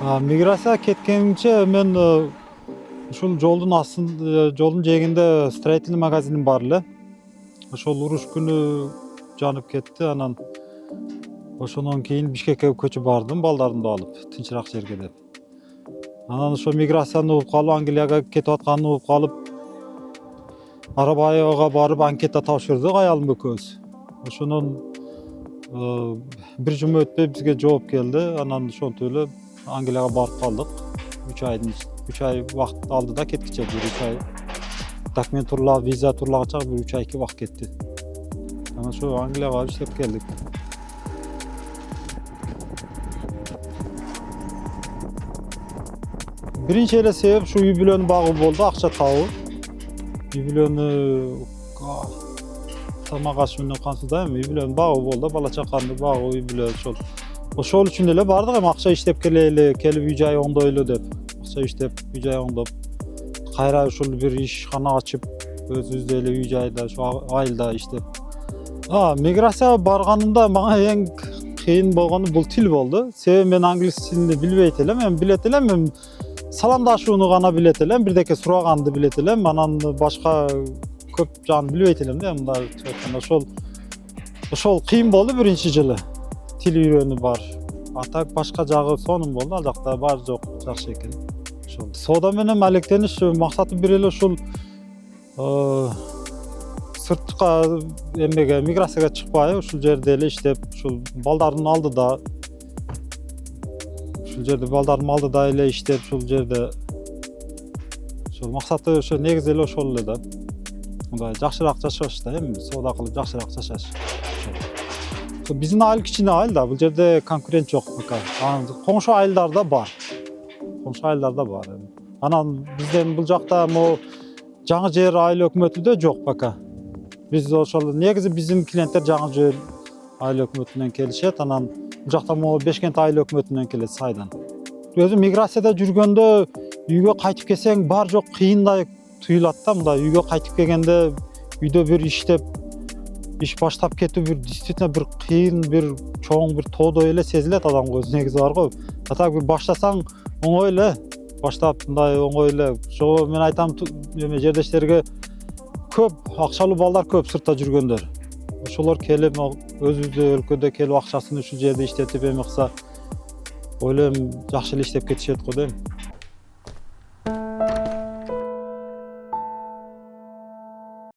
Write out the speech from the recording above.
Migrasiya ketkenimче мен ушул жолдун жээгинде строительный магазиним бар эле. Ошол уруш күнү жанып кетти. Анан ошондон кийин Бишкекке көчүп бардым, балдарымды алып, тынчыраак жерге деп. Анан ошо миграцияны угуп калып, Англияга кетип атканын угуп калып, Арабаяга барып анкета тапшырдык аялым экөөбүз. Ошондон бир жума өтпөй бизге жооп келди. Анан ошентип эле Англияга барып калдык. 3 ай убакыт алды да кеткиче, 1-3 ай. Документ турула, виза турулагача 1-3 ай убакыт кетти. Анан ошо Англияга барып иштеп келдик. Биринчи эле себеп ушу үй бүлөнү багуу болду, акча табуу. Үй бүлөнү тамак аш менен камсыздайм, үй бүлөнү багуу болду, бала чакамды багуу, үй бүлө ошол үчүн эле бардык. Эми акча иштеп келели, келип үй жай оңдойлу деп. Акча иштеп, үй жай оңдоп, кайра ушул бир ишкана ачып, өзүбүздө эле үй жайда, ошо айылда иштеп. Миграцияга барганымда мага эң кыйын болгону бул тил болду. Себеби мен англис тилин билбейт элем, эми билет элем, эми саламдашууну гана билет элем, бирдеке сураганды билет элем, анан башка көп жагын билбейт элем да. Мындай айтканда ошол кыйын болду биринчи жылы. Тил үйрөнүү бар. А так башка жагы сонун болду, ал жакта бар жок жакшы экен. Ошол соода менен алектениш максаты бир эле ушул сыртка эмеге миграцияга чыкпай, ушул жерде эле иштеп, ушул балдардын алдыда эле иштеп, ушул жерде ошол максаты ошо негизи эле ошол эле да. Мындай жакшыраак жашаш да, эми соода кылып жакшыраак жашаш. Биздин айыл кичине айыл да, бул жерде конкурент жок пока. Коңшу айылдарда бар. Анан бизден бул жакта могу жаңы жер айыл өкмөтүдө жок пока. Биз ошол негизи биздин клиенттер жаңы жер айыл өкмөтүнөн келишет. Анан бул жакта могу Бешкент айыл өкмөтүнөн келет, Сайдан. Өзү миграцияда жүргөндө үйгө кайтып келсең бар жок кыйындай туюлат да. Мындай үйгө кайтып келгенде үйдө бир иштеп, иш баштап кетүү бир действительно бир кыйын, бир чоң бир тоодой эле сезилет адамга өзү негизи бар го. А так бир баштасаң оңой эле, баштап мындай оңой эле. Ошо мен айтам эме жердештерге, көп акчалуу балдар көп сыртта жүргөндөр. Ошолор келип өзүбүздүн өлкөдө келип акчасын ушул жерде иштетип эме кылса, ойлойм жакшы эле иштеп кетишет го дейм.